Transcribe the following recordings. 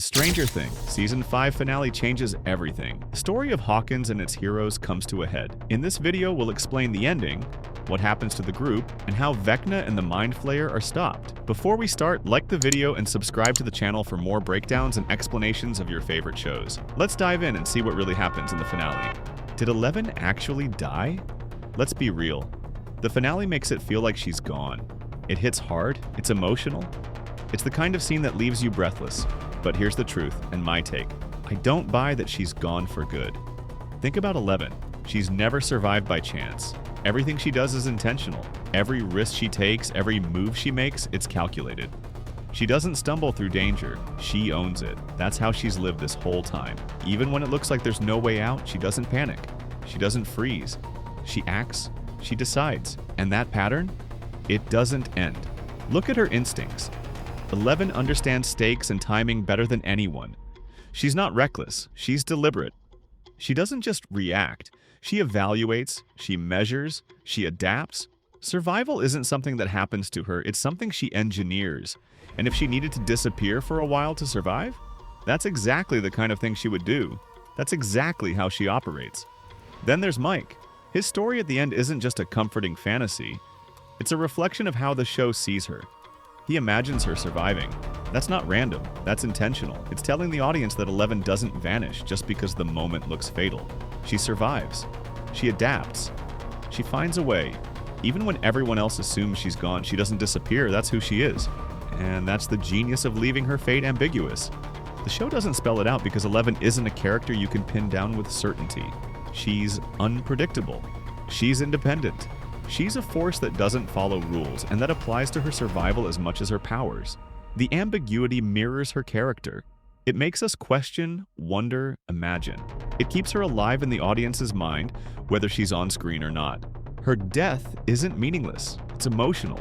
Stranger Things Season 5 finale changes everything. The story of Hawkins and its heroes comes to a head. In this video, we'll explain the ending, what happens to the group, and how Vecna and the Mind Flayer are stopped. Before we start, like the video and subscribe to the channel for more breakdowns and explanations of your favorite shows. Let's dive in and see what really happens in the finale. Did Eleven actually die? Let's be real. The finale makes it feel like she's gone. It hits hard, it's emotional. It's the kind of scene that leaves you breathless. But here's the truth, and my take. I don't buy that she's gone for good. Think about Eleven. She's never survived by chance. Everything she does is intentional. Every risk she takes, every move she makes, it's calculated. She doesn't stumble through danger. She owns it. That's how she's lived this whole time. Even when it looks like there's no way out, she doesn't panic. She doesn't freeze. She acts. She decides. And that pattern? It doesn't end. Look at her instincts. Eleven understands stakes and timing better than anyone. She's not reckless, she's deliberate. She doesn't just react, she evaluates, she measures, she adapts. Survival isn't something that happens to her, it's something she engineers. And if she needed to disappear for a while to survive, that's exactly the kind of thing she would do. That's exactly how she operates. Then there's Mike. His story at the end isn't just a comforting fantasy, it's a reflection of how the show sees her. He imagines her surviving. That's not random, that's intentional. It's telling the audience that Eleven doesn't vanish just because the moment looks fatal. She survives. She adapts. She finds a way. Even when everyone else assumes she's gone, she doesn't disappear, that's who she is. And that's the genius of leaving her fate ambiguous. The show doesn't spell it out because Eleven isn't a character you can pin down with certainty. She's unpredictable. She's independent. She's a force that doesn't follow rules, and that applies to her survival as much as her powers. The ambiguity mirrors her character. It makes us question, wonder, imagine. It keeps her alive in the audience's mind, whether she's on screen or not. Her death isn't meaningless. It's emotional.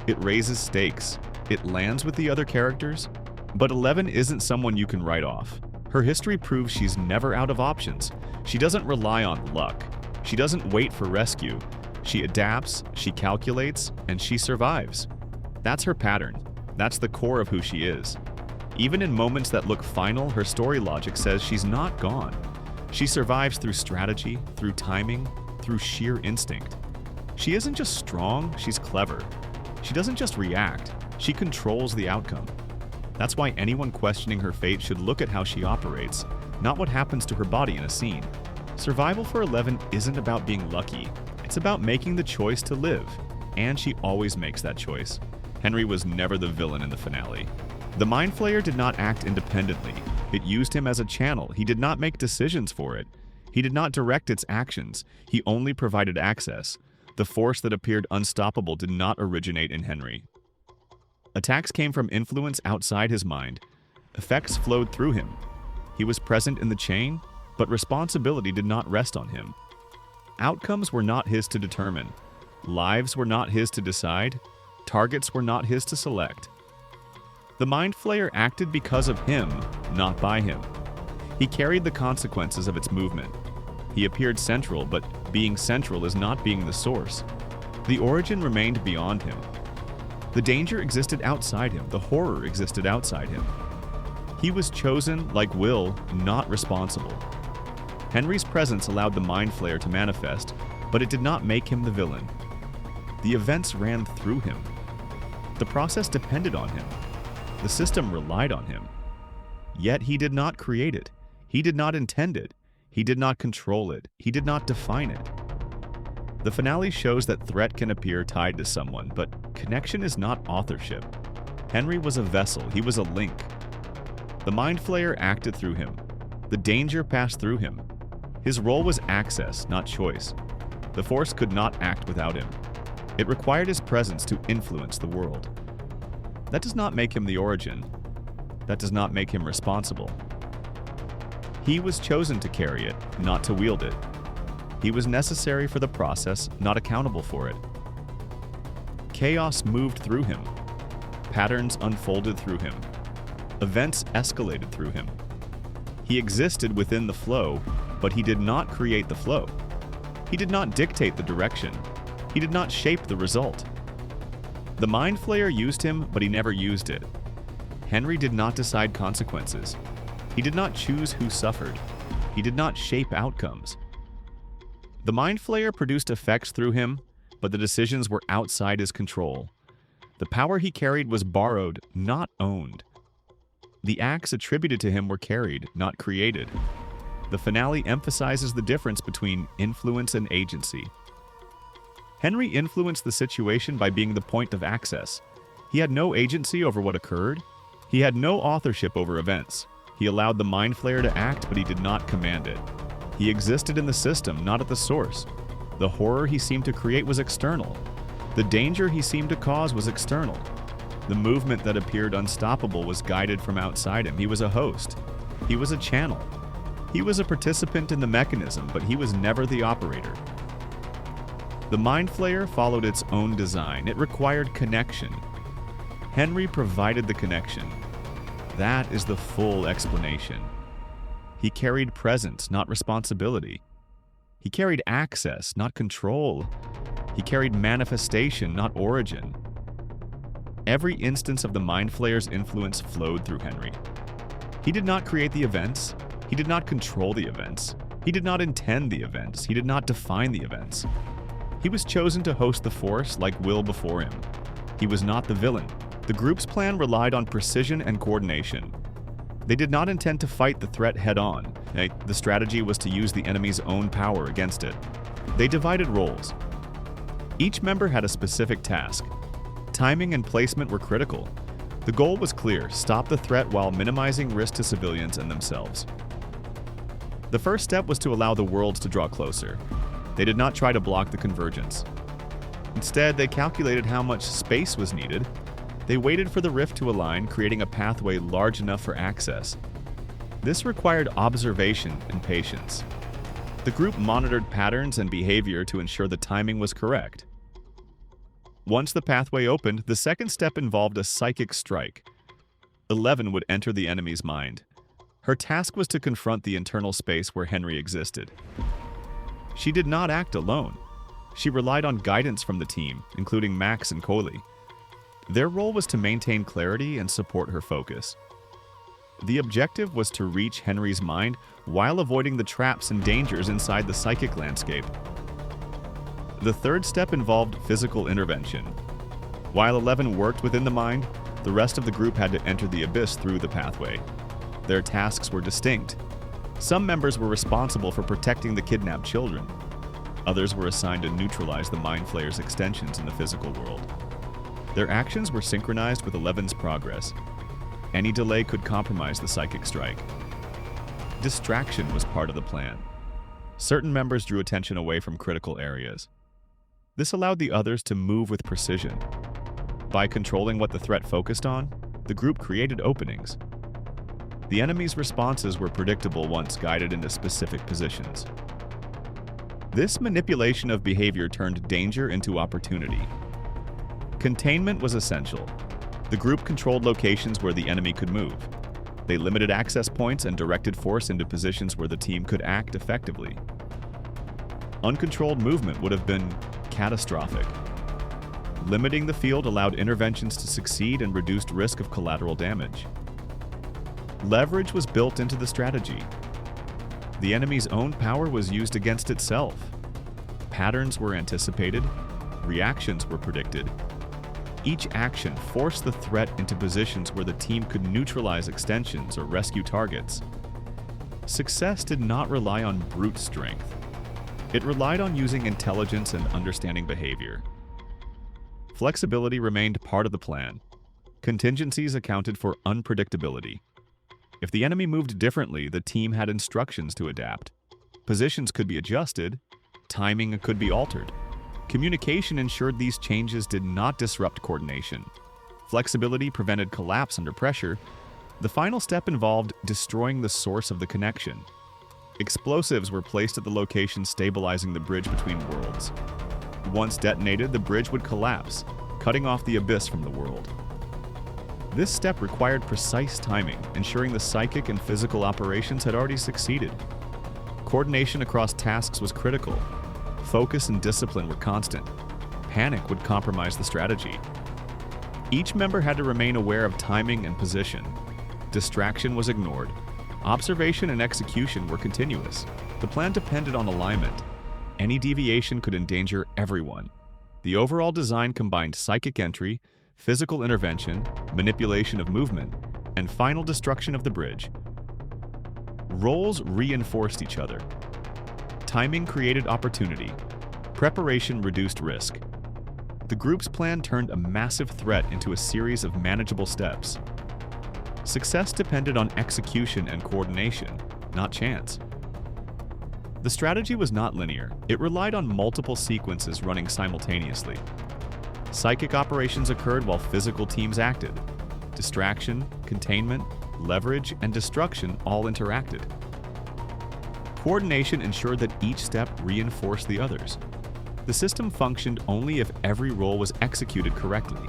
It raises stakes. It lands with the other characters. But Eleven isn't someone you can write off. Her history proves she's never out of options. She doesn't rely on luck. She doesn't wait for rescue. She adapts, she calculates, and she survives. That's her pattern. That's the core of who she is. Even in moments that look final, her story logic says she's not gone. She survives through strategy, through timing, through sheer instinct. She isn't just strong, she's clever. She doesn't just react, she controls the outcome. That's why anyone questioning her fate should look at how she operates, not what happens to her body in a scene. Survival for Eleven isn't about being lucky. It's about making the choice to live, and she always makes that choice. Henry was never the villain in the finale. The Mind Flayer did not act independently. It used him as a channel. He did not make decisions for it. He did not direct its actions. He only provided access. The force that appeared unstoppable did not originate in Henry. Attacks came from influence outside his mind. Effects flowed through him. He was present in the chain, but responsibility did not rest on him. Outcomes were not his to determine. Lives were not his to decide. Targets were not his to select. The Mind Flayer acted because of him, not by him. He carried the consequences of its movement. He appeared central, but being central is not being the source. The origin remained beyond him. The danger existed outside him. The horror existed outside him. He was chosen, like Will, not responsible. Henry's presence allowed the Mind Flayer to manifest, but it did not make him the villain. The events ran through him. The process depended on him. The system relied on him. Yet he did not create it. He did not intend it. He did not control it. He did not define it. The finale shows that threat can appear tied to someone, but connection is not authorship. Henry was a vessel. He was a link. The Mind Flayer acted through him. The danger passed through him. His role was access, not choice. The Force could not act without him. It required his presence to influence the world. That does not make him the origin. That does not make him responsible. He was chosen to carry it, not to wield it. He was necessary for the process, not accountable for it. Chaos moved through him. Patterns unfolded through him. Events escalated through him. He existed within the flow, but he did not create the flow. He did not dictate the direction. He did not shape the result. The Mind Flayer used him, but he never used it. Henry did not decide consequences. He did not choose who suffered. He did not shape outcomes. The Mind Flayer produced effects through him, but the decisions were outside his control. The power he carried was borrowed, not owned. The acts attributed to him were carried, not created. The finale emphasizes the difference between influence and agency. Henry influenced the situation by being the point of access. He had no agency over what occurred. He had no authorship over events. He allowed the Mind Flayer to act, but he did not command it. He existed in the system, not at the source. The horror he seemed to create was external. The danger he seemed to cause was external. The movement that appeared unstoppable was guided from outside him. He was a host. He was a channel. He was a participant in the mechanism, but he was never the operator. The Mind Flayer followed its own design. It required connection. Henry provided the connection. That is the full explanation. He carried presence, not responsibility. He carried access, not control. He carried manifestation, not origin. Every instance of the Mind Flayer's influence flowed through Henry. He did not create the events. He did not control the events. He did not intend the events. He did not define the events. He was chosen to host the force like Will before him. He was not the villain. The group's plan relied on precision and coordination. They did not intend to fight the threat head-on. The strategy was to use the enemy's own power against it. They divided roles. Each member had a specific task. Timing and placement were critical. The goal was clear: stop the threat while minimizing risk to civilians and themselves. The first step was to allow the worlds to draw closer. They did not try to block the convergence. Instead, they calculated how much space was needed. They waited for the rift to align, creating a pathway large enough for access. This required observation and patience. The group monitored patterns and behavior to ensure the timing was correct. Once the pathway opened, the second step involved a psychic strike. 11 would enter the enemy's mind. Her task was to confront the internal space where Henry existed. She did not act alone. She relied on guidance from the team, including Max and Coley. Their role was to maintain clarity and support her focus. The objective was to reach Henry's mind while avoiding the traps and dangers inside the psychic landscape. The third step involved physical intervention. While 11 worked within the mind, the rest of the group had to enter the abyss through the pathway. Their tasks were distinct. Some members were responsible for protecting the kidnapped children. Others were assigned to neutralize the Mind Flayer's extensions in the physical world. Their actions were synchronized with 11's progress. Any delay could compromise the psychic strike. Distraction was part of the plan. Certain members drew attention away from critical areas. This allowed the others to move with precision. By controlling what the threat focused on, the group created openings. The enemy's responses were predictable once guided into specific positions. This manipulation of behavior turned danger into opportunity. Containment was essential. The group controlled locations where the enemy could move. They limited access points and directed force into positions where the team could act effectively. Uncontrolled movement would have been catastrophic. Limiting the field allowed interventions to succeed and reduced risk of collateral damage. Leverage was built into the strategy. The enemy's own power was used against itself. Patterns were anticipated. Reactions were predicted. Each action forced the threat into positions where the team could neutralize extensions or rescue targets. Success did not rely on brute strength. It relied on using intelligence and understanding behavior. Flexibility remained part of the plan. Contingencies accounted for unpredictability. If the enemy moved differently, the team had instructions to adapt. Positions could be adjusted. Timing could be altered. Communication ensured these changes did not disrupt coordination. Flexibility prevented collapse under pressure. The final step involved destroying the source of the connection. Explosives were placed at the location stabilizing the bridge between worlds. Once detonated, the bridge would collapse, cutting off the abyss from the world. This step required precise timing, ensuring the psychic and physical operations had already succeeded. Coordination across tasks was critical. Focus and discipline were constant. Panic would compromise the strategy. Each member had to remain aware of timing and position. Distraction was ignored. Observation and execution were continuous. The plan depended on alignment. Any deviation could endanger everyone. The overall design combined psychic entry, physical intervention, manipulation of movement, and final destruction of the bridge. Roles reinforced each other. Timing created opportunity. Preparation reduced risk. The group's plan turned a massive threat into a series of manageable steps. Success depended on execution and coordination, not chance. The strategy was not linear. It relied on multiple sequences running simultaneously. Psychic operations occurred while physical teams acted. Distraction, containment, leverage, and destruction all interacted. Coordination ensured that each step reinforced the others. The system functioned only if every role was executed correctly.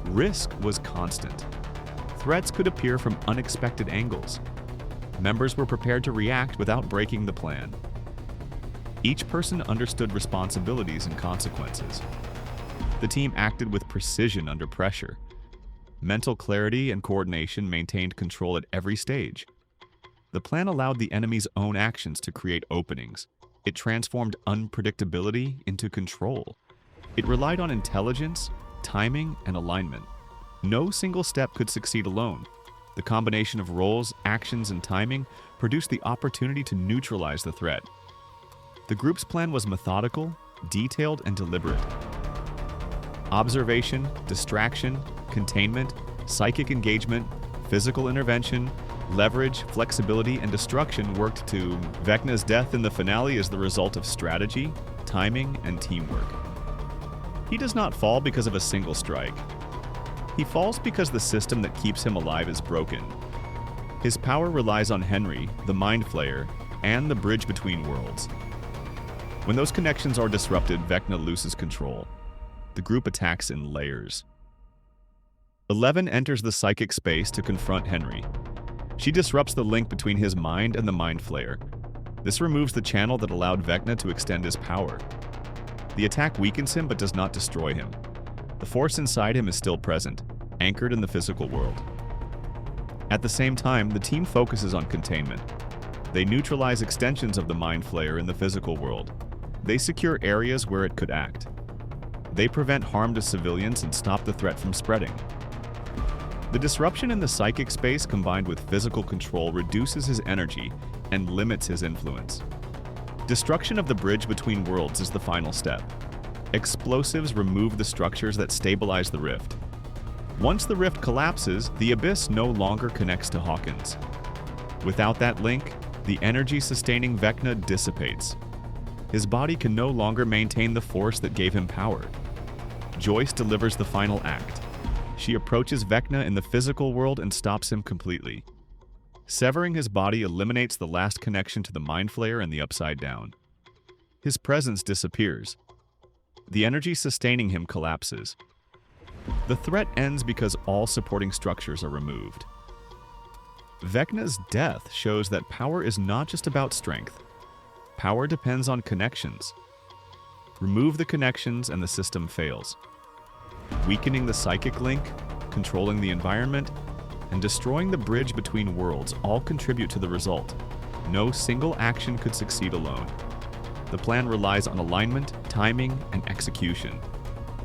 Risk was constant. Threats could appear from unexpected angles. Members were prepared to react without breaking the plan. Each person understood responsibilities and consequences. The team acted with precision under pressure. Mental clarity and coordination maintained control at every stage. The plan allowed the enemy's own actions to create openings. It transformed unpredictability into control. It relied on intelligence, timing, and alignment. No single step could succeed alone. The combination of roles, actions, and timing produced the opportunity to neutralize the threat. The group's plan was methodical, detailed, and deliberate. Observation, distraction, containment, psychic engagement, physical intervention, leverage, flexibility, and destruction worked to VECNA'S death in the finale is the result of strategy, timing, and teamwork. He does not fall because of a single strike. He falls because the system that keeps him alive is broken. His power relies on Henry, the Mind Flayer, and the bridge between worlds. When those connections are disrupted, VECNA loses control. The group attacks in layers. 11 enters the psychic space to confront Henry. She disrupts the link between his mind and the Mind Flayer. This removes the channel that allowed VECNA to extend his power. The attack weakens him but does not destroy him. The force inside him is still present, anchored in the physical world. At the same time, the team focuses on containment. They neutralize extensions of the Mind Flayer in the physical world. They secure areas where it could act. They prevent harm to civilians and stop the threat from spreading. The disruption in the psychic space combined with physical control reduces his energy and limits his influence. Destruction of the bridge between worlds is the final step. Explosives remove the structures that stabilize the rift. Once the rift collapses, the abyss no longer connects to Hawkins. Without that link, the energy sustaining VECNA dissipates. His body can no longer maintain the force that gave him power. Joyce delivers the final act. She approaches VECNA in the physical world and stops him completely. Severing his body eliminates the last connection to the Mind Flayer and the Upside Down. His presence disappears. The energy sustaining him collapses. The threat ends because all supporting structures are removed. VECNA'S death shows that power is not just about strength. Power depends on connections. Remove the connections and the system fails. Weakening the psychic link, controlling the environment, and destroying the bridge between worlds all contribute to the result. No single action could succeed alone. The plan relies on alignment, timing, and execution.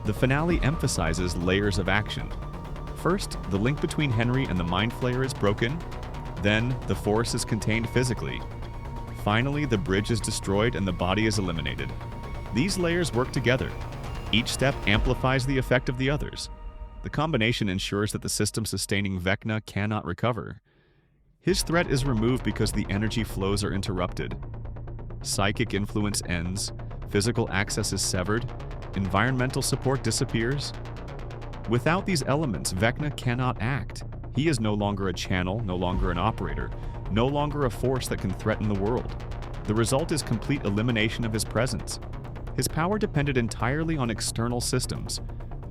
The finale emphasizes layers of action. First, the link between Henry and the Mind Flayer is broken. Then, the force is contained physically. Finally, the bridge is destroyed and the body is eliminated. These layers work together. Each step amplifies the effect of the others. The combination ensures that the system sustaining VECNA cannot recover. His threat is removed because the energy flows are interrupted. Psychic influence ends, physical access is severed, environmental support disappears. Without these elements, VECNA cannot act. He is no longer a channel, no longer an operator, no longer a force that can threaten the world. The result is complete elimination of his presence. His power depended entirely on external systems.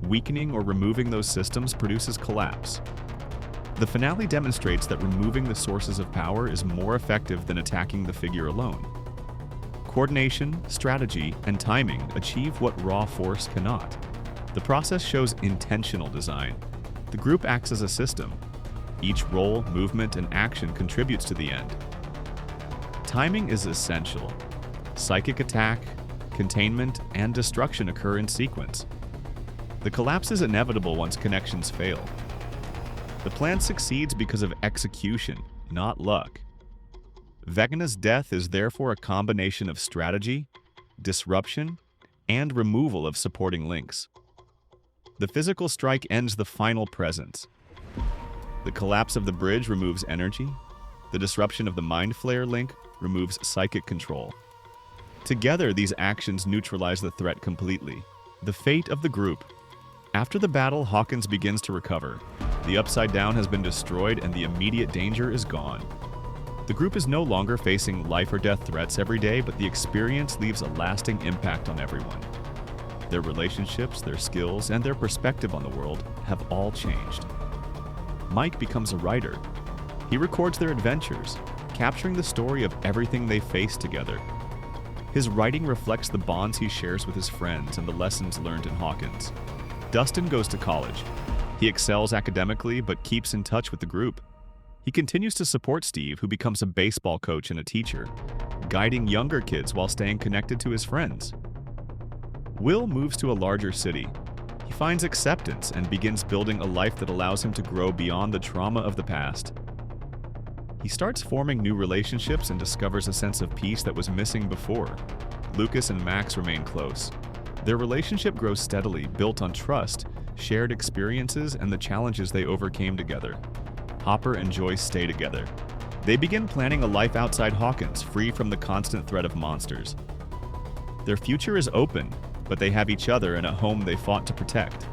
Weakening or removing those systems produces collapse. The finale demonstrates that removing the sources of power is more effective than attacking the figure alone. Coordination, strategy, and timing achieve what raw force cannot. The process shows intentional design. The group acts as a system. Each role, movement, and action contributes to the end. Timing is essential. Psychic attack, containment, and destruction occur in sequence. The collapse is inevitable once connections fail. The plan succeeds because of execution, not luck. VECNA'S death is therefore a combination of strategy, disruption, and removal of supporting links. The physical strike ends the final presence. The collapse of the bridge removes energy. The disruption of the Mind Flayer link removes psychic control. Together, these actions neutralize the threat completely. The fate of the group. After the battle, Hawkins begins to recover. The Upside Down has been destroyed and the immediate danger is gone. The group is no longer facing life or death threats every day, but the experience leaves a lasting impact on everyone. Their relationships, their skills, and their perspective on the world have all changed. Mike becomes a writer. He records their adventures, capturing the story of everything they faced together. His writing reflects the bonds he shares with his friends and the lessons learned in Hawkins. Dustin goes to college. He excels academically but keeps in touch with the group. He continues to support Steve, who becomes a baseball coach and a teacher, guiding younger kids while staying connected to his friends. Will moves to a larger city. He finds acceptance and begins building a life that allows him to grow beyond the trauma of the past. He starts forming new relationships and discovers a sense of peace that was missing before. Lucas and Max remain close. Their relationship grows steadily, built on trust, shared experiences, and the challenges they overcame together. Hopper and Joyce stay together. They begin planning a life outside Hawkins, free from the constant threat of monsters. Their future is open, but they have each other and a home they fought to protect.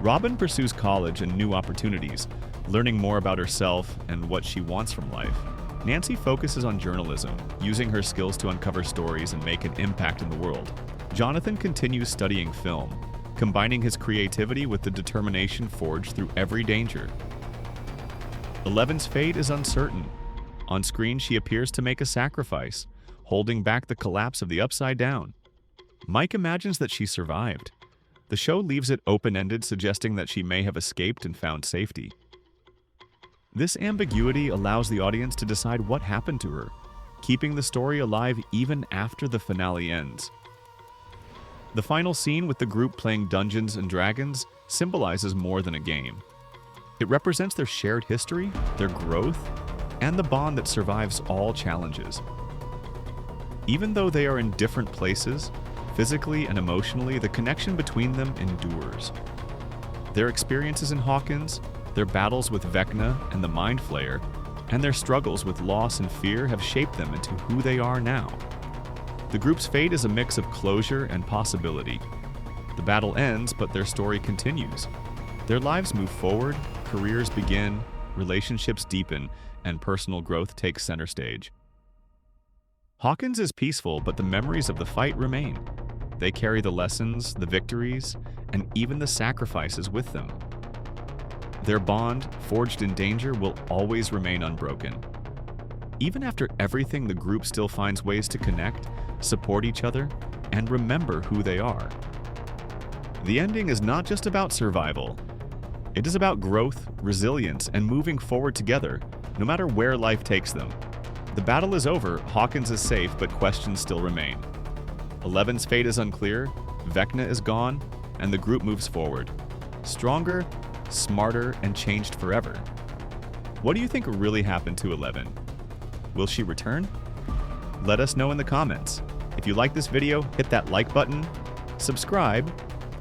Robin pursues college and new opportunities, learning more about herself and what she wants from life. Nancy focuses on journalism, using her skills to uncover stories and make an impact in the world. Jonathan continues studying film, combining his creativity with the determination forged through every danger. Eleven's fate is uncertain. On screen, she appears to make a sacrifice, holding back the collapse of the Upside Down. Mike imagines that she survived. The show leaves it open-ended, suggesting that she may have escaped and found safety. This ambiguity allows the audience to decide what happened to her, keeping the story alive even after the finale ends. The final scene with the group playing Dungeons & Dragons symbolizes more than a game. It represents their shared history, their growth, and the bond that survives all challenges. Even though they are in different places, physically and emotionally, the connection between them endures. Their experiences in Hawkins, their battles with Vecna and the Mind Flayer, and their struggles with loss and fear have shaped them into who they are now. The group's fate is a mix of closure and possibility. The battle ends, but their story continues. Their lives move forward, careers begin, relationships deepen, and personal growth takes center stage. Hawkins is peaceful, but the memories of the fight remain. They carry the lessons, the victories, and even the sacrifices with them. Their bond, forged in danger, will always remain unbroken. Even after everything, the group still finds ways to connect, support each other, and remember who they are. The ending is not just about survival. It is about growth, resilience, and moving forward together, no matter where life takes them. The battle is over, Hawkins is safe, but questions still remain. Eleven's fate is unclear, Vecna is gone, and the group moves forward. Stronger, smarter, and changed forever. What do you think really happened to 11? Will she return? Let us know in the comments. If you like this video, hit that like button, subscribe,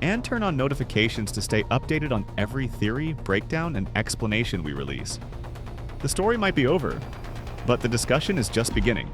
and turn on notifications to stay updated on every theory, breakdown, and explanation we release. The story might be over, but the discussion is just beginning.